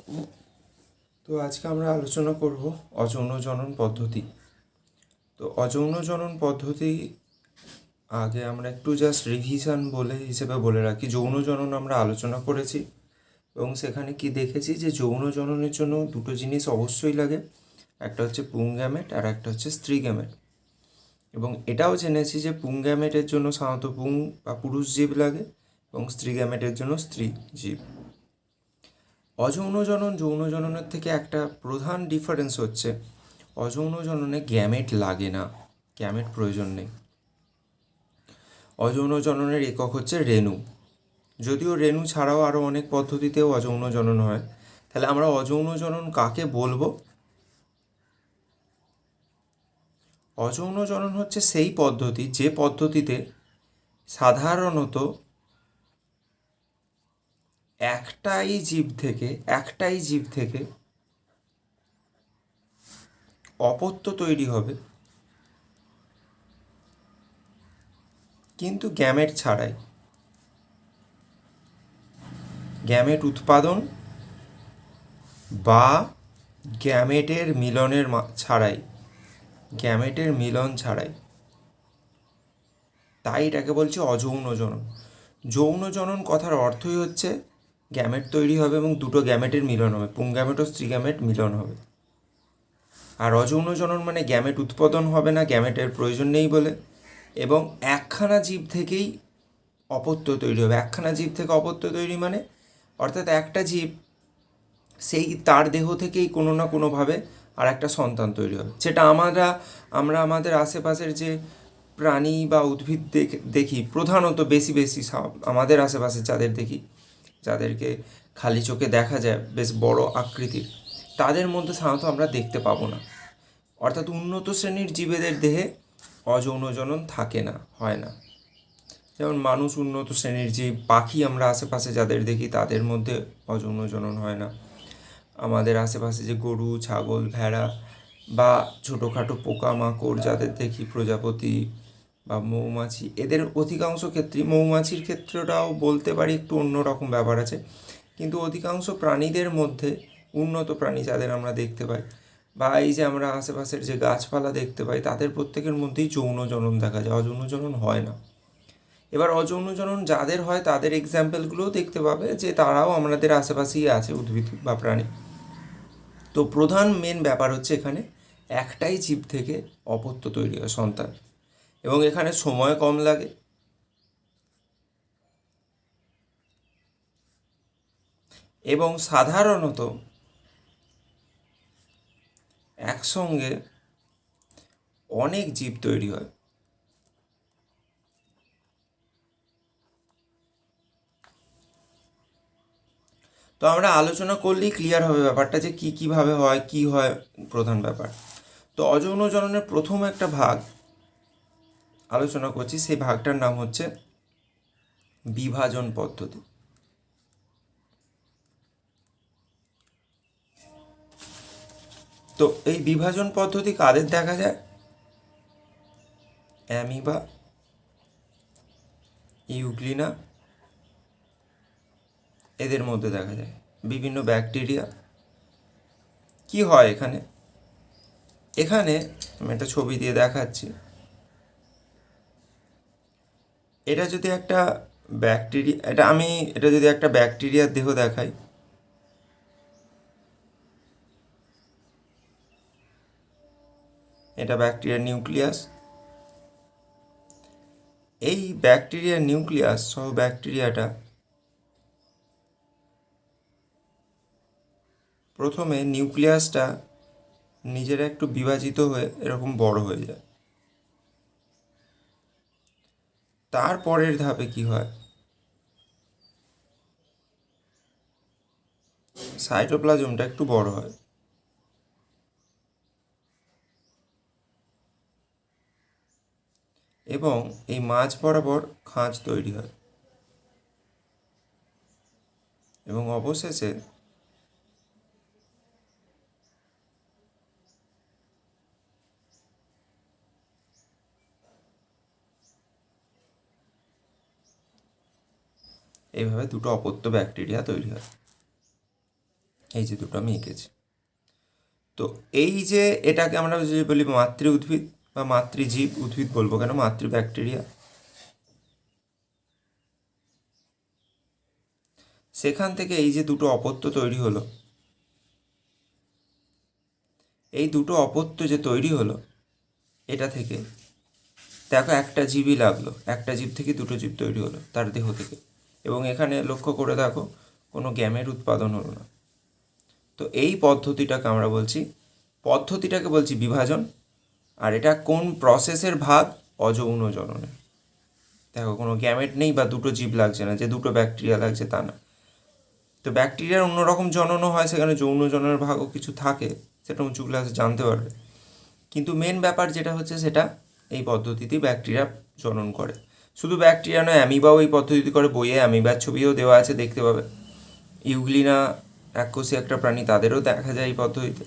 তো আজকে আমরা আলোচনা করব অযৌন জনন পদ্ধতি। তো অযৌন জনন পদ্ধতি আগে আমরা একটু জাস্ট রিভিশন হিসেবে বলে রাখি। যৌন জনন আমরা আলোচনা করেছি এবং সেখানে কি দেখেছি যে যৌন জননের জন্য দুটো জিনিস অবশ্যই লাগে, একটা হচ্ছে পুংগ্যামেট আর একটা হচ্ছে স্ত্রী গ্যামেট। এবং এটাও জেনেছি যে পুংগ্যামেটের জন্য সাধারণত পুং বা পুরুষ জীব লাগে এবং স্ত্রী গ্যামেটের জন্য স্ত্রী জীব। অযৌন জনন যৌন জননের থেকে একটা প্রধান ডিফারেন্স হচ্ছে অযৌন জননে গ্যামেট লাগে না, গ্যামেট প্রয়োজন নেই। অযৌন জননের একক হচ্ছে রেণু। যদিও রেণু ছাড়াও আরও অনেক পদ্ধতিতেও অযৌন জনন হয়। তাহলে আমরা অযৌন জনন কাকে বলবো? অযৌন জনন হচ্ছে সেই পদ্ধতি যে পদ্ধতিতে সাধারণত একটাই জীব থেকে অপত্য তৈরি হবে, কিন্তু গ্যামেট ছাড়াই। গ্যামেট উৎপাদন বা গ্যামেটের মিলন ছাড়াই। তাই এটাকে বলছে অযৌন জনন। যৌন জনন কথার অর্থই হচ্ছে গ্যামেট তৈরি হবে এবং দুটো গ্যামেটের মিলন হবে, পুংগ্যামেট ও স্ত্রী গ্যামেট মিলন হবে। আর অযৌন জনন মানে গ্যামেট উৎপাদন হবে না, গ্যামেটের প্রয়োজন নেই বলে, এবং একখানা জীব থেকেই অপত্য তৈরি হবে। একখানা জীব থেকে অপত্য তৈরি মানে অর্থাৎ একটা জীব সেই তার দেহ থেকেই কোনো না কোনোভাবে আর একটা সন্তান তৈরি হবে। সেটা আমরা আমাদের আশেপাশের যে প্রাণী বা উদ্ভিদ দেখি, প্রধানত বেশি আমাদের আশেপাশে যাদেরকে খালি চোখে দেখা যায় বেশ বড় আকৃতির, তাদের মধ্যে সাধারণত আমরা দেখতে পাবো না। অর্থাৎ উন্নত শ্রেণীর জীবেদের দেহে অযৌন জনন থাকে না, হয় না। যেমন মানুষ উন্নত শ্রেণীর জীব, পাখি আমরা আশেপাশে যাদের দেখি তাদের মধ্যে অযৌন জনন হয় না। আমাদের আশেপাশে যে গরু, ছাগল, ভেড়া বা ছোটোখাটো পোকামাকড় যাদের দেখি, প্রজাপতি বা মৌমাছি, এদের অধিকাংশ ক্ষেত্রেই, মৌমাছির ক্ষেত্রটাও বলতে পারি একটু অন্যরকম ব্যাপার আছে, কিন্তু অধিকাংশ প্রাণীদের মধ্যে, উন্নত প্রাণী যাদের আমরা দেখতে পাই বা এই যে আমরা আশেপাশের যে গাছপালা দেখতে পাই, তাদের প্রত্যেকের মধ্যেই যৌন জনন দেখা যায়, অযৌন জনন হয় না। এবার অযৌন জনন যাদের হয় তাদের এক্সাম্পলগুলোও দেখতে পাবে যে তারাও আমাদের আশেপাশেই আছে, উদ্ভিদ বা প্রাণী। তো প্রধান মেন ব্যাপার হচ্ছে এখানে একটাই জীব থেকে অপত্য তৈরি হয়, সন্তান, এবং এখানে সময় কম লাগে এবং সাধারণত একসঙ্গে অনেক জীব তৈরি হয়। তো আমরা আলোচনা করলেই ক্লিয়ার হবে ব্যাপারটা যে কীভাবে হয়, কী হয় প্রধান ব্যাপার। তো অযৌন জননের প্রথম একটা ভাগ আলোচনা করছি, সেই ভাগটার নাম হচ্ছে বিভাজন পদ্ধতি। তো এই বিভাজন পদ্ধতি কাদের দেখা যায়? অ্যামিবা, ইউগ্লিনা, এদের মধ্যে দেখা যায়। বিভিন্ন ব্যাকটেরিয়া। কি হয় এখানে? এখানে আমি একটা ছবি দিয়ে দেখাচ্ছি। এটা যদি একটা ব্যাকটেরিয়ার দেহ দেখাই, এটা ব্যাকটেরিয়ার নিউক্লিয়াস। এই ব্যাকটেরিয়ার নিউক্লিয়াস সহ ব্যাকটেরিয়াটা প্রথমে নিউক্লিয়াসটা নিজেরা একটু বিভাজিত হয়ে এরকম বড় হয়ে যায়। তারপরের ধাপে কি হয়? সাইটোপ্লাজমটা একটু বড় হয় এবং এই মাঝ বরাবর খাঁজ তৈরি হয় এবং অবশেষে এইভাবে দুটো অপত্য ব্যাকটেরিয়া তৈরি হয়। এই যে দুটো আমি এঁকেছি। তো এই যে এটাকে আমরা যদি বলি মাতৃ উদ্ভিদ বা মাতৃজীব, উদ্ভিদ বলবো কেন, মাতৃ ব্যাকটেরিয়া, সেখান থেকে এই যে দুটো অপত্য তৈরি হলো, এই দুটো অপত্য যে তৈরি হলো, এটা থেকে দেখো একটা জীবই লাগলো, একটা জীব থেকে দুটো জীব তৈরি হলো তার দেহ থেকে, এবং এখানে লক্ষ্য করে দেখো কোনো গ্যামেট উৎপাদন হলো না। তো এই পদ্ধতিটাকে বলছি বিভাজন। আর এটা কোন প্রসেসের ভাগ? অযৌন জননে। দেখো কোনো গ্যামেট নেই বা দুটো জীব লাগছে না, যে দুটো ব্যাকটেরিয়া লাগছে তা না। তো ব্যাকটেরিয়ার অন্যরকম জননও হয়, সেখানে যৌন জননের ভাগও কিছু থাকে, সেটা উঁচু ক্লাসে জানতে পারবে। কিন্তু মেন ব্যাপার যেটা হচ্ছে সেটা এই পদ্ধতিতেই ব্যাকটেরিয়া জনন করে। শুধু ব্যাকটেরিয়া নয়, অ্যামিবাও এই পদ্ধতিতে করে। বইয়ে অ্যামিবার ছবিও দেওয়া আছে, দেখতে পাবে। ইউগ্লিনা এককোষী একটা প্রাণী, তাদেরও দেখা যায় এই পদ্ধতিতে।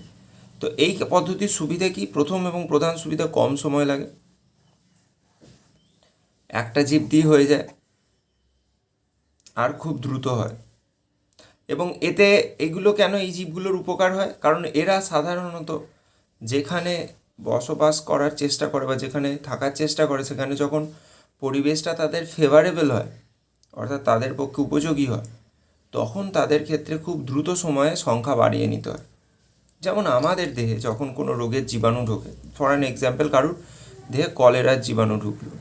তো এই পদ্ধতির সুবিধা কি? প্রথম এবং প্রধান সুবিধা, কম সময় লাগে, একটা জীব দিয়ে হয়ে যায়, আর খুব দ্রুত হয়। এবং এতে এগুলো কেন এই জীবগুলোর উপকার হয়? কারণ এরা সাধারণত যেখানে বসবাস করার চেষ্টা করে বা যেখানে থাকার চেষ্টা করে, সেখানে যখন পরিবেশটা তাদের ফেভারেবল হয়, অর্থাৎ তাদের পক্ষে উপযোগী হয়, তখন তাদের ক্ষেত্রে খুব দ্রুত সময়ে সংখ্যা বাড়িয়ে নিতে হয়। যেমন আমাদের দেহে যখন কোনো রোগের জীবাণু ঢোকে, ফর অ্যান এক্সাম্পল, কারুর দেহে কলেরার জীবাণু ঢুকলো,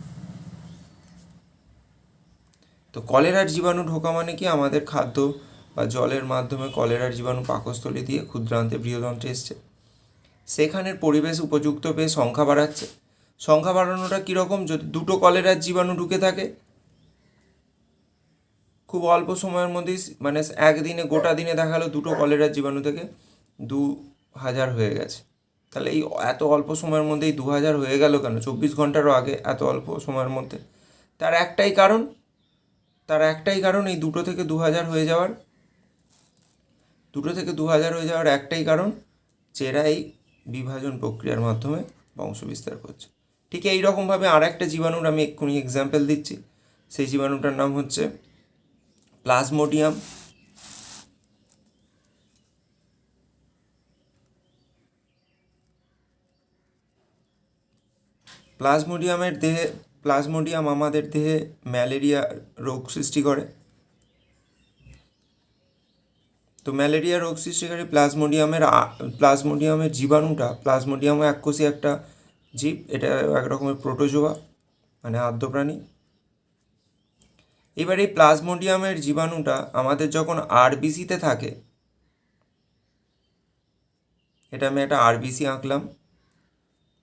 তো কলেরার জীবাণু ঢোকা মানে কি? আমাদের খাদ্য বা জলের মাধ্যমে কলেরার জীবাণু পাকস্থলী দিয়ে ক্ষুদ্রান্তে বৃহদন্ত্রে এসছে, সেখানের পরিবেশ উপযুক্ত পেয়ে সংখ্যা বাড়াচ্ছে। সংখ্যা বাড়ানোটা কীরকম? যদি দুটো কলেরার জীবাণু ঢুকে থাকে, খুব অল্প সময়ের মধ্যেই, মানে একদিনে, গোটা দিনে দেখা গেলো দুটো কলেরার জীবাণু থেকে 2000 হয়ে গেছে। তাহলে এই এত অল্প সময়ের মধ্যেই 2000 হয়ে গেল কেন? 24 ঘন্টারও আগে এত অল্প সময়ের মধ্যে? তার একটাই কারণ, এই দুটো থেকে 2000 হয়ে যাওয়ার, একটাই কারণ, যে এরা এই বিভাজন প্রক্রিয়ার মাধ্যমে বংশ বিস্তার করছে। ঠিক এই রকমভাবে আর একটা জীবাণুর আমি এক্ষুনি এক্সাম্পল দিচ্ছি। সেই জীবাণুটার নাম হচ্ছে প্লাজমোডিয়াম। প্লাজমোডিয়াম আমাদের দেহে ম্যালেরিয়া রোগ সৃষ্টি করে। তো ম্যালেরিয়া রোগ সৃষ্টিকারী প্লাজমোডিয়ামের জীবাণুটা, প্লাজমোডিয়ামও এককোষী একটা জীব, এটা এক রকমের প্রোটোজোয়া, মানে আদ্য প্রাণী। এবার এই প্লাজমোডিয়ামের জীবাণুটা আমাদের যখন আরবিসিতে থাকে, এটা আমি একটা আরবিসি আঁকলাম,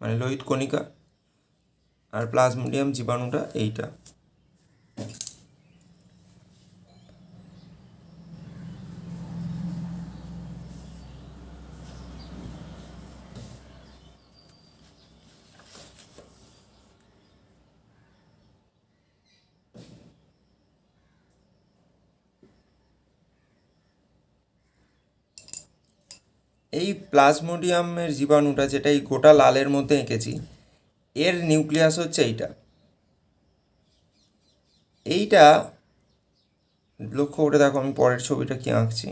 মানে লোহিত কণিকা, আর প্লাজমোডিয়াম জীবাণুটা এইটা। এই প্লাজমোডিয়ামের জীবাণুটা, যেটা এই গোটা লালের মধ্যে এঁকেছি, এর নিউক্লিয়াস হচ্ছে এইটা লক্ষ্য করে দেখো, আমি পরের ছবিটা কি আঁকছি।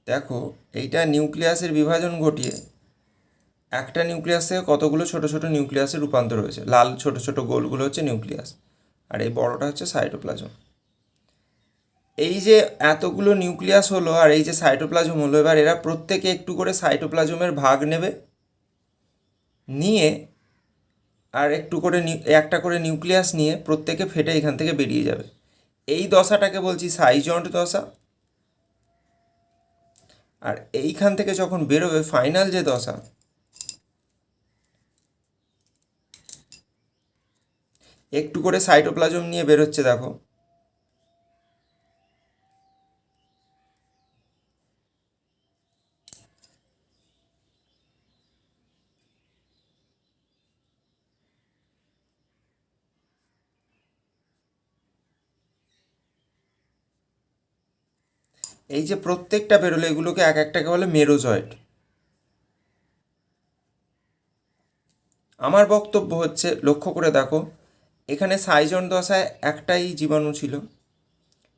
দেখো, এইটা নিউক্লিয়াসের বিভাজন ঘটিয়ে একটা নিউক্লিয়াস থেকে কতগুলো ছোট ছোট নিউক্লিয়াসে রূপান্তর হয়েছে। লাল ছোট ছোট গোলগুলো হচ্ছে নিউক্লিয়াস, আর এই বড়টা হচ্ছে সাইটোপ্লাজম। এই যে এতগুলো নিউক্লিয়াস হলো আর এই যে সাইটোপ্লাজম হলো, এবার এরা প্রত্যেকে একটু করে সাইটোপ্লাজমের ভাগ নেবে, নিয়ে আর একটা করে নিউক্লিয়াস নিয়ে প্রত্যেকে ফেটে এখান থেকে বেরিয়ে যাবে। এই দশাটাকে বলছি সাইজন্ট দশা। আর এইখান থেকে যখন বেরোবে ফাইনাল যে দশা, একটু করে সাইটোপ্লাজম নিয়ে বেরোচ্ছে, দেখো। এই যে প্রত্যেকটা বেরোলো, এগুলোকে এক একটাকে বলে মেরোজয়েড। আমার বক্তব্য হচ্ছে, লক্ষ্য করে দেখো, এখানে সাইজন দশায় একটাই জীবাণু ছিল,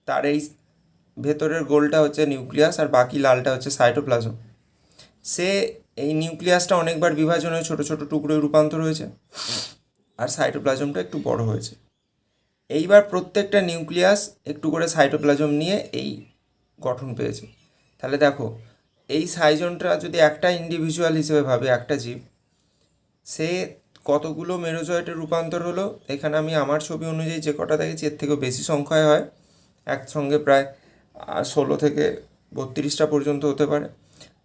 তার এই ভেতরের গোলটা হচ্ছে নিউক্লিয়াস আর বাকি লালটা হচ্ছে সাইটোপ্লাজম। সে এই নিউক্লিয়াসটা অনেকবার বিভাজন হয়ে ছোটো ছোটো টুকরোয় রূপান্তর হয়েছে, আর সাইটোপ্লাজমটা একটু বড় হয়েছে। এইবার প্রত্যেকটা নিউক্লিয়াস একটু করে সাইটোপ্লাজম নিয়ে এই গঠন পেয়েছে। তাহলে দেখো, এই সাইজনটা যদি একটা ইন্ডিভিজুয়াল হিসেবে ভাবে, একটা জীব, সে কতগুলো মেরোজয়েটে রূপান্তর হলো। এখানে আমি আমার ছবি অনুযায়ী যে কটা দেখেছি এর থেকেও বেশি সংখ্যায় হয়, একসঙ্গে প্রায় 16 থেকে 32টা পর্যন্ত হতে পারে।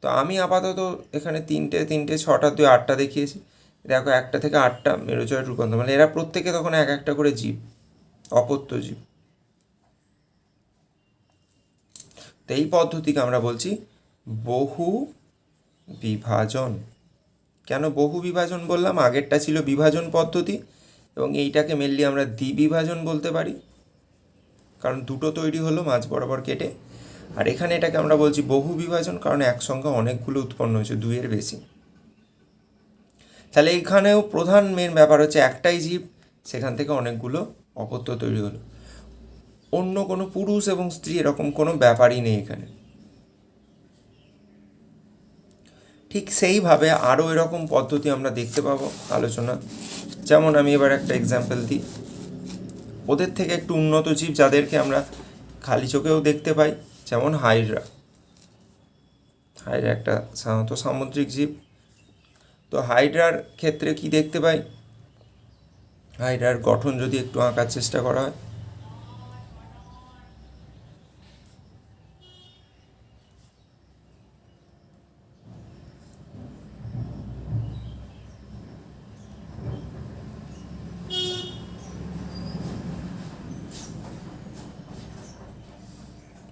তো আমি আপাতত এখানে 3টে 6টা 2 8টা দেখিয়েছি। দেখো, 1টা থেকে 8টা মেরোজয়েট রূপান্তর, মানে এরা প্রত্যেকে তখন এক একটা করে জীব, অপত্য জীব। তো এই পদ্ধতিকে আমরা বলছি বহু বিভাজন। কেন বহু বিভাজন বললাম? আগেরটা ছিল বিভাজন পদ্ধতি, এবং এইটাকে মেনলি আমরা দ্বিবিভাজন বলতে পারি, কারণ দুটো তৈরি হলো মাঝ বরাবর কেটে। আর এখানে এটাকে আমরা বলছি বহু বিভাজন, কারণ একসঙ্গে অনেকগুলো উৎপন্ন হয়েছে, 2-এর বেশি। তাহলে এখানেও প্রধান মেন ব্যাপার হচ্ছে একটাই জীব, সেখান থেকে অনেকগুলো অপত্য তৈরি হলো। অন্য কোনো পুরুষ এবং স্ত্রী এরকম কোনো ব্যাপারই নেই এখানে। ঠিক সেইভাবে আরও এরকম পদ্ধতি আমরা দেখতে পাবো আলোচনা। যেমন আমি এবার একটা এক্সাম্পল দিই, ওদের থেকে একটু উন্নত জীব যাদেরকে আমরা খালি চোখেও দেখতে পাই, যেমন হাইড্রা। হাইড্রা একটা সাধারণত সামুদ্রিক জীব। তো হাইড্রার ক্ষেত্রে কি দেখতে পাই? হাইড্রার গঠন যদি একটু আঁকার চেষ্টা করা হয়,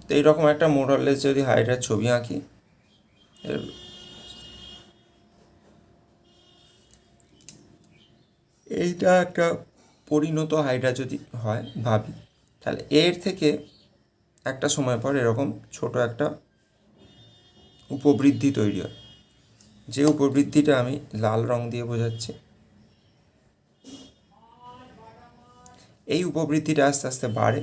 তো এইরকম একটা মোরালেস যদি হাইড্রার ছবি আঁকি, এইটা একটা পরিণত হাইড্রা যদি হয় ভাবি, তাহলে এর থেকে একটা সময় পর এরকম ছোট একটা উপবৃদ্ধি তৈরি হয়। যে উপবৃদ্ধিটা আমি লাল রং দিয়ে বোঝাচ্ছি, এই উপবৃদ্ধিটা আস্তে আস্তে বাড়ে,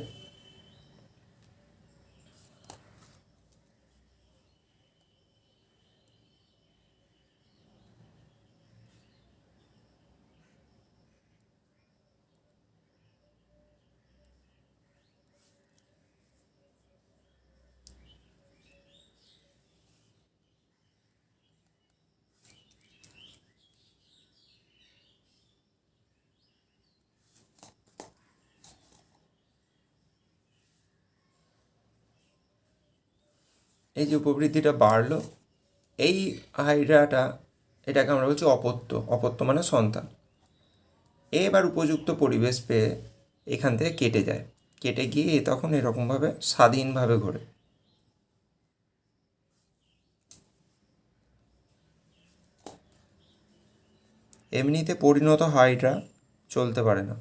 এই যে উপবৃদ্ধিটা বাড়লো, এই হাইড্রাটা, এটাকে আমরা বলছি অপত্য। অপত্য মানে সন্তান। এবার উপযুক্ত পরিবেশ পেয়ে এখান থেকে কেটে যায়, কেটে গিয়ে তখন এরকমভাবে স্বাধীনভাবে ঘোরে। এমনিতে পরিণত হাইড্রা চলতে পারে না,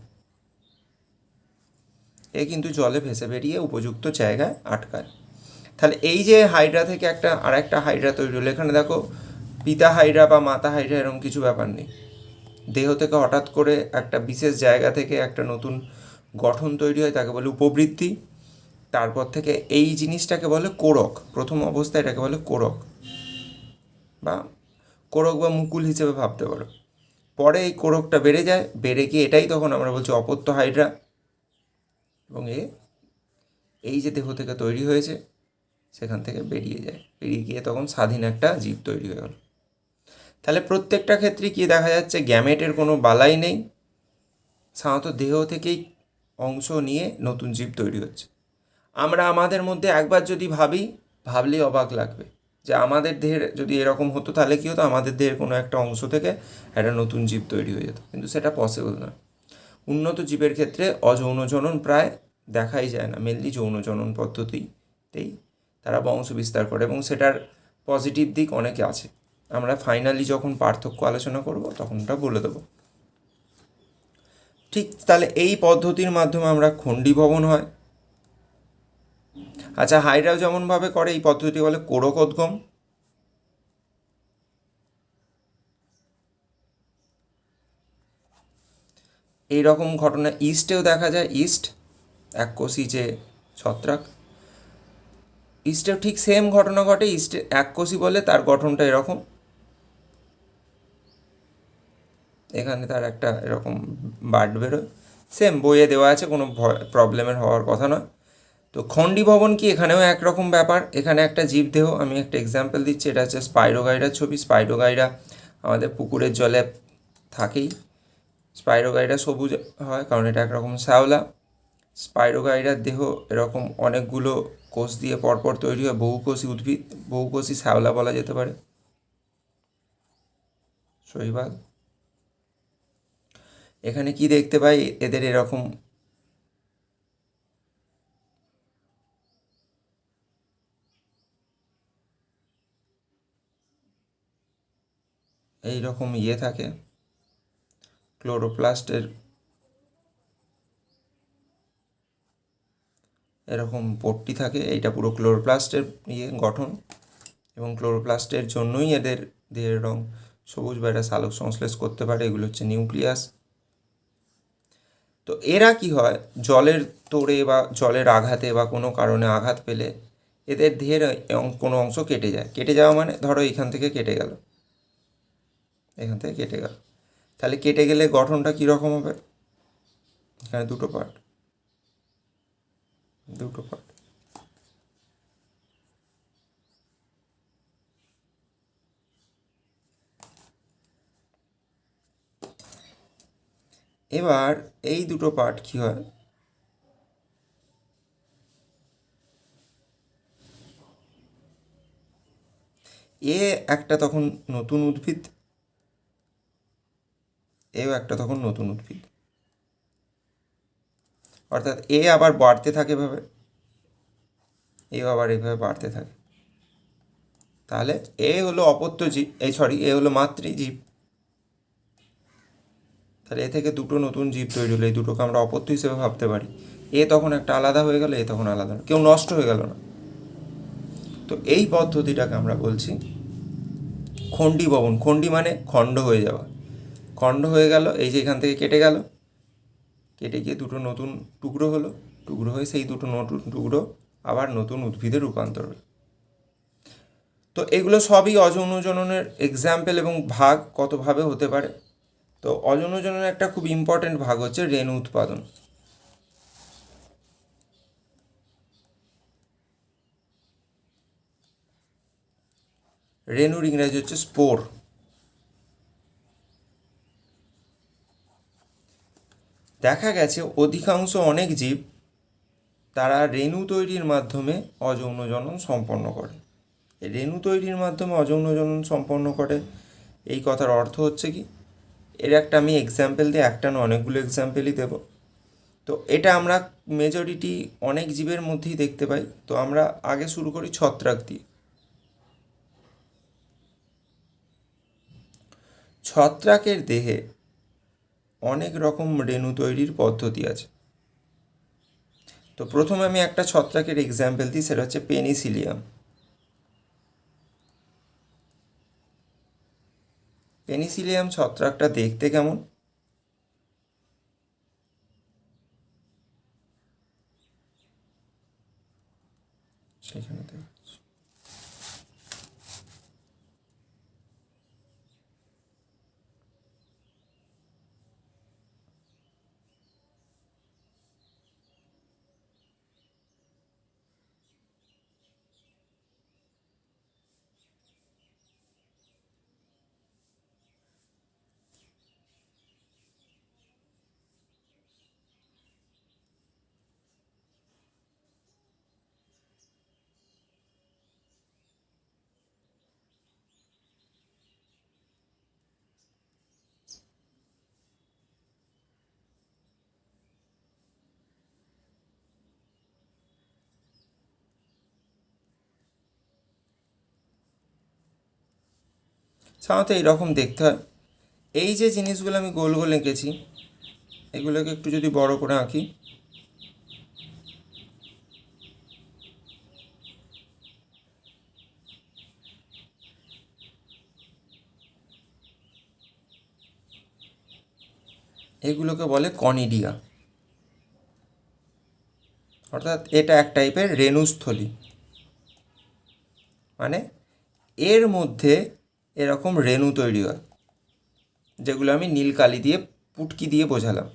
এ কিন্তু জলে ভেসে বেরিয়ে উপযুক্ত জায়গায় আটকায়। তাহলে এই যে হাইড্রা থেকে একটা আর একটা হাইড্রা তৈরি হলো, এখানে দেখো পিতা হাইড্রা বা মাতা হাইড্রা এরকম কিছু ব্যাপার নেই। দেহ থেকে হঠাৎ করে একটা বিশেষ জায়গা থেকে একটা নতুন গঠন তৈরি হয়, তাকে বলে উপবৃদ্ধি। তারপর থেকে এই জিনিসটাকে বলে কোরক। প্রথম অবস্থায় এটাকে বলে কোরক বা কোরক বা মুকুল হিসেবে ভাবতে পারো। পরে এই কোরকটা বেড়ে যায়, বেড়ে গিয়ে এটাই তখন আমরা বলছি অপত্য হাইড্রা, এবং এই যে দেহ থেকে তৈরি হয়েছে সেখান থেকে বেরিয়ে যায়, বেরিয়ে গিয়ে তখন স্বাধীন একটা জীব তৈরি হয়ে গেল। তাহলে প্রত্যেকটা ক্ষেত্রে কি দেখা যাচ্ছে, গ্যামেটের কোনো বালাই নেই, সাধারণত দেহ থেকেই অংশ নিয়ে নতুন জীব তৈরি হচ্ছে। আমরা আমাদের মধ্যে একবার যদি ভাবলেই অবাক লাগবে যে আমাদের দেহের যদি এরকম হতো তাহলে কী হতো, আমাদের দেহের কোনো একটা অংশ থেকে একটা নতুন জীব তৈরি হয়ে যেত, কিন্তু সেটা পসিবল নয়। উন্নত জীবের ক্ষেত্রে অযৌন জনন প্রায় দেখাই যায় না, মেনলি যৌন জনন পদ্ধতিতেই তারা বংশ বিস্তার করে, এবং সেটার পজিটিভ দিক অনেকে আছে। আমরা ফাইনালি যখন পার্থক্য আলোচনা করব তখন ওটা বলে দেবো। ঠিক, তাহলে এই পদ্ধতির মাধ্যমে আমরা খণ্ডীভবন হয়। আচ্ছা, হাইড্রাও যেমনভাবে করে, এই পদ্ধতি বলে কোরকোদ্গম। এই রকম ঘটনা ইস্টেও দেখা যায়। ইস্ট এককোষী যে ছত্রাক, ইস্টেও ঠিক সেম ঘটনা ঘটে। ইস্টে এককোষী বলে তার গঠনটা এরকম, এখানে তার একটা এরকম বার্ড বেরোয়, সেম বইয়ে দেওয়া আছে, কোনো প্রবলেমের হওয়ার কথা নয়। তো খণ্ডী ভবন কি, এখানেও একরকম ব্যাপার। এখানে একটা জীবদেহ, আমি একটা এক্সাম্পল দিচ্ছি, এটা হচ্ছে স্পাইরোগাইরার ছবি। স্পাইরোগাইরা আমাদের পুকুরের জলে থাকেই। স্পাইরোগাইরা সবুজ হয় কারণ এটা একরকম শ্যাওলা। স্পাইরোগাইরার দেহ এরকম অনেকগুলো কোষ দিয়ে পরপর তৈরি হয়, বহুকোষী উদ্ভিদ, বহুকোষী শ্যাওলা বলা যেতে পারে। শৈবাল। এখানে কি দেখতে পাই, এদের এরকম এই রকম থাকে, ক্লোরোপ্লাস্টের এরকম পট্টি থাকে, এইটা পুরো ক্লোরোপ্লাস্টের গঠন, এবং ক্লোরোপ্লাস্টের জন্যই এদের দেহের রং সবুজ বা এরা সালোক সংশ্লেষ করতে পারে। এগুলো হচ্ছে নিউক্লিয়াস। তো এরা কি হয়, জলের তোড়ে বা জলের আঘাতে বা কোনো কারণে আঘাত পেলে এদের দেহের কোনো অংশ কেটে যায়। কেটে যাওয়া মানে ধরো এখান থেকে কেটে গেল, এখান থেকে কেটে গেল, তাহলে কেটে গেলে গঠনটা কীরকম হবে, এখানে দুটো পার্ট, দুটো পার্ট। এবার এই দুটো পার্ট কী হয়, এ একটা তখন নতুন উদ্ভিদ, এও একটা তখন নতুন উদ্ভিদ, অর্থাৎ এ আবার বাড়তে থাকে এভাবে, এও আবার এইভাবে বাড়তে থাকে। তাহলে এ হলো অপত্য জীব, এ হলো মাতৃজীব। তাহলে এ থেকে দুটো নতুন জীব তৈরি হলো, এই দুটোকে আমরা অপত্য হিসেবে ভাবতে পারি। এ তখন একটা আলাদা হয়ে গেল, এ তখন আলাদা, কেউ নষ্ট হয়ে গেল না। তো এই পদ্ধতিটাকে আমরা বলছি খণ্ডী ভবন। খণ্ডী মানে খণ্ড হয়ে যাওয়া, খণ্ড হয়ে গেল, এই যে এখান থেকে কেটে গেল, কেটে গিয়ে দুটো নতুন টুকরো হলো, টুকরো হয়ে সেই দুটো নতুন টুকরো আবার নতুন উদ্ভিদে রূপান্তর হলো। তো এগুলো সবই অযৌন জননের এক্সাম্পল এবং ভাগ কতভাবে হতে পারে। তো অযৌন জননের একটা খুব ইম্পর্টেন্ট ভাগ হচ্ছে রেণু উৎপাদন। রেণুর ইংরেজি হচ্ছে স্পোর। দেখা গেছে অধিকাংশ অনেক জীব তারা রেণু তৈরির মাধ্যমে অযৌন জনন সম্পন্ন করে। রেণু তৈরির মাধ্যমে অযৌন জনন সম্পন্ন করে, এই কথার অর্থ হচ্ছে কি, এর একটা আমি এক্সাম্পল দিই, একটা না অনেকগুলো এক্সাম্পলই দেব। তো এটা আমরা মেজরিটি অনেক জীবের মধ্যেই দেখতে পাই। তো আমরা আগে শুরু করি ছত্রাক দিয়ে। ছত্রাকের দেহে অনেক রকম রেণু তৈরির পদ্ধতি আছে। তো প্রথমে আমি একটা ছত্রাকের এক্সাম্পল দিই, সেটা হচ্ছে পেনিসিলিয়াম। পেনিসিলিয়াম ছত্রাকটা দেখতে কেমন, সেখানে দেখাচ্ছি। সাধারণত এইরকম দেখতে হয়। এই যে জিনিসগুলো আমি গোল গোল এঁকেছি, এগুলোকে একটু যদি বড় করে আঁকি, এগুলোকে বলে কনিডিয়া, অর্থাৎ এটা এক টাইপের রেণুস্থলী। মানে এর মধ্যে এরকম রেণু তৈরি হয়, যেগুলো আমি নীল কালি দিয়ে পুটকি দিয়ে বোঝালাম।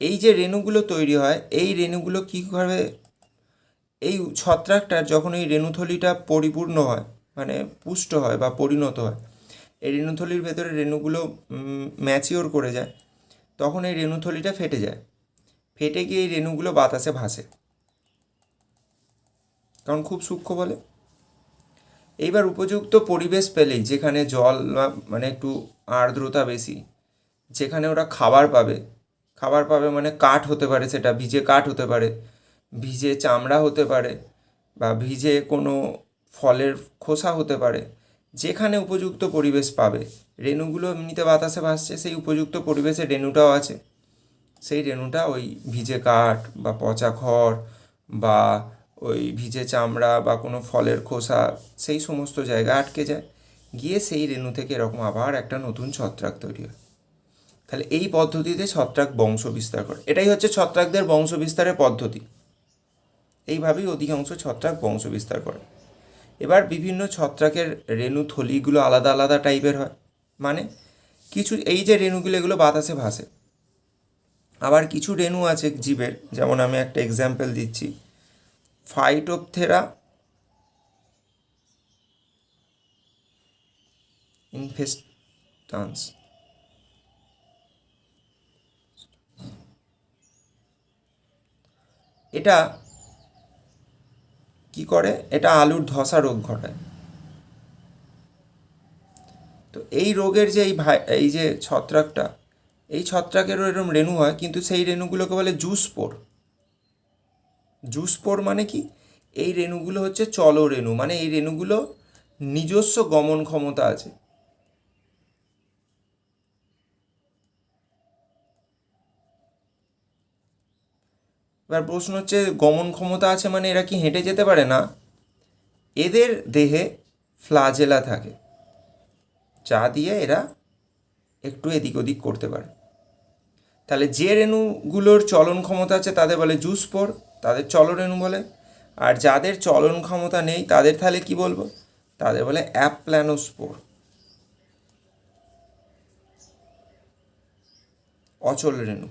এই যে রেণুগুলো তৈরি হয়, এই রেণুগুলো কী করে, এই ছত্রাকটার যখন এই রেণুথলিটা পরিপূর্ণ হয়, মানে পুষ্ট হয় বা পরিণত হয়, এই রেণুথলির ভেতরে রেণুগুলো ম্যাচিওর করে যায়, তখন এই রেণুথলিটা ফেটে যায়। ফেটে গিয়ে এই রেণুগুলো বাতাসে ভাসে, কারণ খুব সূক্ষ্ম বলে। এইবার উপযুক্ত পরিবেশ পেলেই, যেখানে জল মানে একটু আর্দ্রতা বেশি, যেখানে ওরা খাবার পাবে, খাবার পাবে মানে কাঠ হতে পারে, সেটা ভিজে কাঠ হতে পারে, ভিজে চামড়া হতে পারে, বা ভিজে কোনো ফলের খোসা হতে পারে, যেখানে উপযুক্ত পরিবেশ পাবে, রেণুগুলো এমনিতে বাতাসে ভাসছে, সেই উপযুক্ত পরিবেশে রেণুটাও আছে, সেই রেণুটা ওই ভিজে কাঠ বা পচা খড় বা ওই ভিজে চামড়া বা কোনো ফলের খোসা, সেই সমস্ত জায়গায় আটকে যায়, গিয়ে সেই রেণু থেকে এরকম আবার একটা নতুন ছত্রাক তৈরি হয়। তাহলে এই পদ্ধতিতে ছত্রাক বংশ বিস্তার করে। এটাই হচ্ছে ছত্রাকদের বংশ বিস্তারের পদ্ধতি। এইভাবেই অধিকাংশ ছত্রাক বংশ বিস্তার করে। এবার বিভিন্ন ছত্রাকের রেণু থলিগুলো আলাদা আলাদা টাইপের হয়। মানে কিছু এই যে রেণুগুলো, এগুলো বাতাসে ভাসে। আবার কিছু রেণু আছে জীবের, যেমন আমি একটা এক্সাম্পল দিচ্ছি, ফাইটোপথেরা ইনফেস্টান্স। এটা কি করে, এটা আলুর ধসা রোগ ঘটায়। তো এই রোগের যে এই যে ছত্রাকটা, এই ছত্রাকেরও এরকম রেণু হয়, কিন্তু সেই রেণুগুলোকে বলে জুস্পোর। জুস্পোর মানে কি, এই রেণুগুলো হচ্ছে চলরেণু, মানে এই রেণুগুলো নিজস্ব গমন ক্ষমতা আছে। এবার প্রশ্ন হচ্ছে, গমন ক্ষমতা আছে মানে এরা কি হেঁটে যেতে পারে? না, এদের দেহে ফ্লাজেলা থাকে, যা দিয়ে এরা একটু এদিক ওদিক করতে পারে। তাহলে যে রেণুগুলোর চলন ক্ষমতা আছে তাদের বলে জুস্পোর, তাদের চলরেণু বলে। আর যাদের চলন ক্ষমতা নেই তাদের তাহলে কি বলবো, তাদের বলে অ্যাপ্ল্যানোস্পোর, অচল রেণু,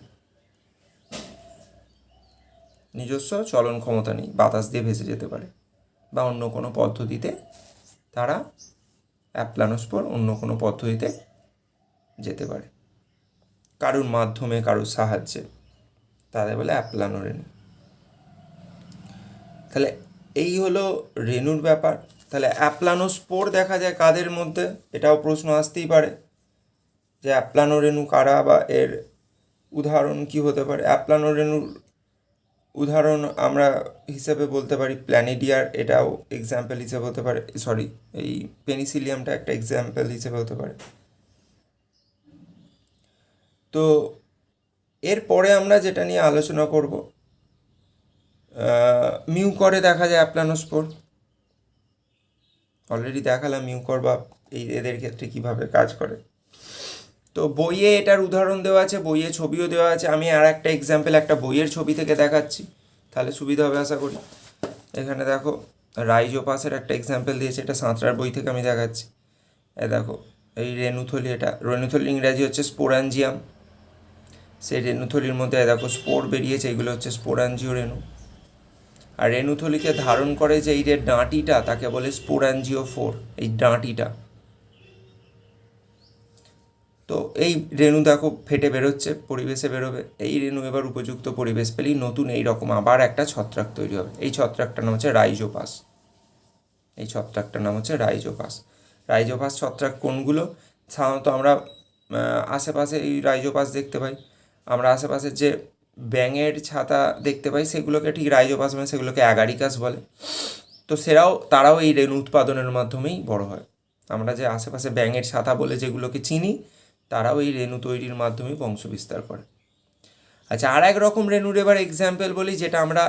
নিজস্ব চলন ক্ষমতা নেই, বাতাস দিয়ে ভেসে যেতে পারে, বা অন্য কোনো পদ্ধতিতে তারা অ্যাপ্ল্যানোস্পোর অন্য কোনো পদ্ধতিতে যেতে পারে, কারুর মাধ্যমে, কারুর সাহায্যে, তাদের বলে অ্যাপ্লানো রেণু। তাহলে এই হলো রেণুর ব্যাপার। তাহলে অ্যাপ্লানোস্পোর দেখা যায় কাদের মধ্যে, এটাও প্রশ্ন আসতেই পারে যে অ্যাপ্লানো রেণু কারা, বা এর উদাহরণ কি হতে পারে। অ্যাপ্লানো রেণুর উদাহরণ আমরা হিসেবে বলতে পারি প্ল্যানিডিয়ার, এটাও এক্সাম্পল হিসেবে হতে পারে, সরি এই পেনিসিলিয়ামটা একটা এক্সাম্পল হিসেবে হতে পারে। তো এরপরে আমরা যেটা নিয়ে আলোচনা করব, মিউকরে দেখা যায় অ্যাপ্লানোস্পোর, অলরেডি দেখালাম মিউকর বা এদের ক্ষেত্রে কীভাবে কাজ করে। তো বইয়ে এটার উদাহরণ দেওয়া আছে, বইয়ে ছবিও দেওয়া আছে। আমি আর একটা এক্সাম্পল একটা বইয়ের ছবি থেকে দেখাচ্ছি, তাহলে সুবিধা হবে আশা করি। এখানে দেখো রাইজোপাসের একটা এক্সাম্পল দিয়েছে, এটা সাঁতরার বই থেকে আমি দেখাচ্ছি। দেখো এই রেণুথলি, এটা রেণুথলি ইংরাজি হচ্ছে স্পোরাঞ্জিয়াম। সেই রেণুথলির মধ্যে দেখো স্পোর বেরিয়েছে, এগুলো হচ্ছে স্পোরাঞ্জিও রেণু। আর রেণুথলিকে ধারণ করে যে এই যে ডাঁটিটা, তাকে বলে স্পোরাঞ্জিওফোর, এই ডাঁটিটা। তো এই রেণু দেখো ফেটে বেরোচ্ছে, পরিবেশে বেরোবে। এই রেণু এবার উপযুক্ত পরিবেশ পেলেই নতুন এই রকম আবার একটা ছত্রাক তৈরি হবে। এই ছত্রাকটার নাম হচ্ছে রাইজোপাস। এই ছত্রাকটার নাম হচ্ছে রাইজোপাস। রাইজোপাস ছত্রাক কোনগুলো? সাধারণত আমরা আশেপাশে এই রাইজোপাস দেখতে পাই। আমরা আশেপাশের যে ব্যাঙের ছাতা দেখতে পাই, সেগুলোকে ঠিক রাইজোপাস মানে সেগুলোকে অ্যাগারিকাস বলে। তো তারাও এই রেণু উৎপাদনের মাধ্যমেই বড় হয়। আমরা যে আশেপাশে ব্যাঙের ছাতা বলে যেগুলোকে চিনি, তারাও এই রেণু তৈরির মাধ্যমেই বংশ বিস্তার করে। আচ্ছা, আর এক রকম রেণুর এবার এক্সাম্পল বলি, যেটা আমরা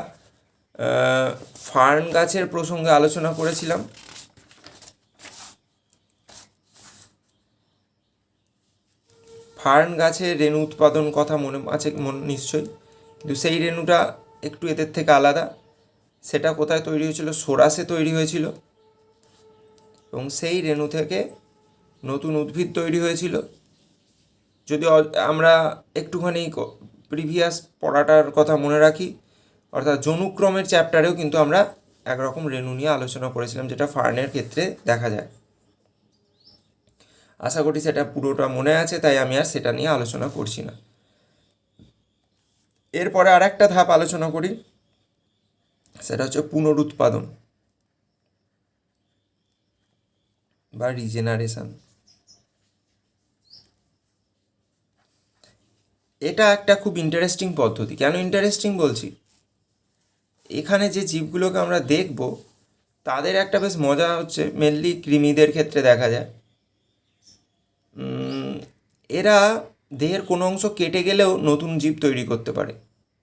ফার্ন গাছের প্রসঙ্গে আলোচনা করেছিলাম। ফার্ন গাছের রেণু উৎপাদন কথা মনে আছে নিশ্চয়ই, কিন্তু সেই রেণুটা একটু এদের থেকে আলাদা। সেটা কোথায় তৈরি হয়েছিল? সোরাসে তৈরি হয়েছিল, এবং সেই রেণু থেকে নতুন উদ্ভিদ তৈরি হয়েছিল। যদি আমরা একটুখানি প্রিভিয়াস পড়াটার কথা মনে রাখি, অর্থাৎ জনুক্রমের চ্যাপ্টারেও কিন্তু আমরা একরকম রেণু নিয়ে আলোচনা করেছিলাম, যেটা ফার্নের ক্ষেত্রে দেখা যায়। আশা করি সেটা পুরোটা মনে আছে, তাই আমি আর সেটা নিয়ে আলোচনা করছি না। এরপরে আর একটা ধাপ আলোচনা করি, সেটা হচ্ছে পুনরুৎপাদন বা রিজেনারেশন। এটা একটা খুব ইন্টারেস্টিং পদ্ধতি। কেন ইন্টারেস্টিং বলছি? এখানে যে জীবগুলোকে আমরা দেখব তাদের একটা বেশ মজা হচ্ছে, মেনলি কৃমিদের ক্ষেত্রে দেখা যায় এরা দেহের কোনো অংশ কেটে গেলেও নতুন জীব তৈরি করতে পারে,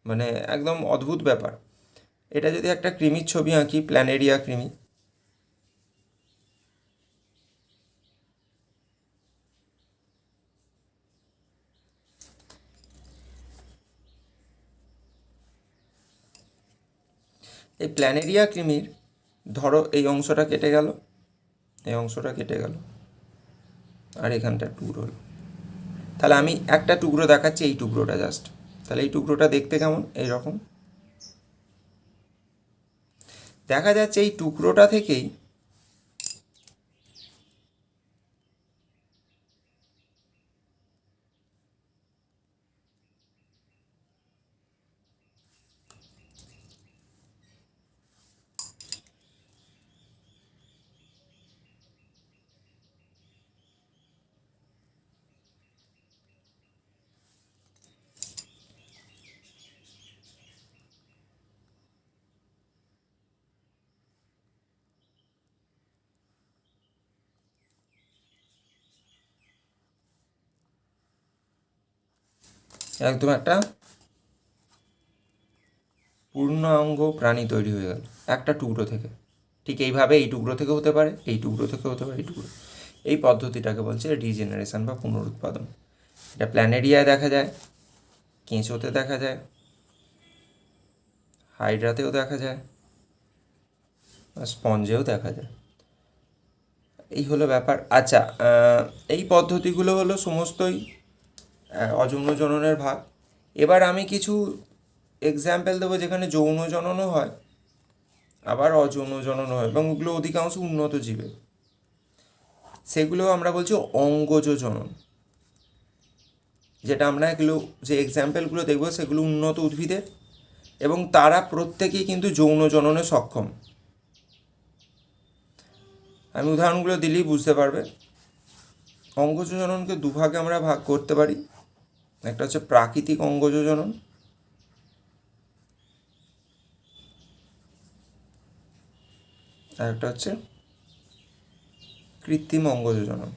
মানে একদম অদ্ভুত ব্যাপার। এটা যদি একটা কৃমির ছবি আঁকি, প্ল্যানেরিয়া কৃমি, এই প্ল্যানেরিয়া কৃমির ধরো এই অংশটা কেটে গেল, এই অংশটা কেটে গেল, আর এখানটা টুকরো হলো। তাহলে আমি একটা টুকরো দেখাচ্ছি, এই টুকরোটা জাস্ট। তাহলে এই টুকরোটা দেখতে কেমন? এইরকম দেখা যাচ্ছে। এই টুকরোটা থেকেই একদম একটা পূর্ণাঙ্গ প্রাণী তৈরি হয়ে গেল একটা টুকরো থেকে। ঠিক এইভাবে এই টুকরো থেকে হতে পারে, এই টুকরো থেকে হতে পারে, এই টুকরো। এই পদ্ধতিটাকে বলছে রিজেনারেশন বা পুনরুৎপাদন। এটা প্ল্যানেরিয়ায় দেখা যায়, কেঁচোতে দেখা যায়, হাইড্রাতেও দেখা যায়, স্পঞ্জেও দেখা যায়। এই হলো ব্যাপার। আচ্ছা, এই পদ্ধতিগুলো হলো সমস্তই অযৌন জননের ভাগ। এবার আমি কিছু এক্সাম্পল দেবো যেখানে যৌন জননও হয়, আবার অযৌন জননও হয়, এবং ওগুলো অধিকাংশ উন্নত জীবে। সেগুলো আমরা বলছি অঙ্গজ জনন। যেটা আমরা এগুলো যে এক্সাম্পলগুলো দেখবো সেগুলো উন্নত উদ্ভিদের, এবং তারা প্রত্যেকেই কিন্তু যৌন জননে সক্ষম। আমি উদাহরণগুলো দিলেই বুঝতে পারবে। অঙ্গজ জননকে দুভাগে আমরা ভাগ করতে পারি। একটা হচ্ছে প্রাকৃতিক অঙ্গজ জনন, আর একটা হচ্ছে কৃত্রিম অঙ্গজ জনন।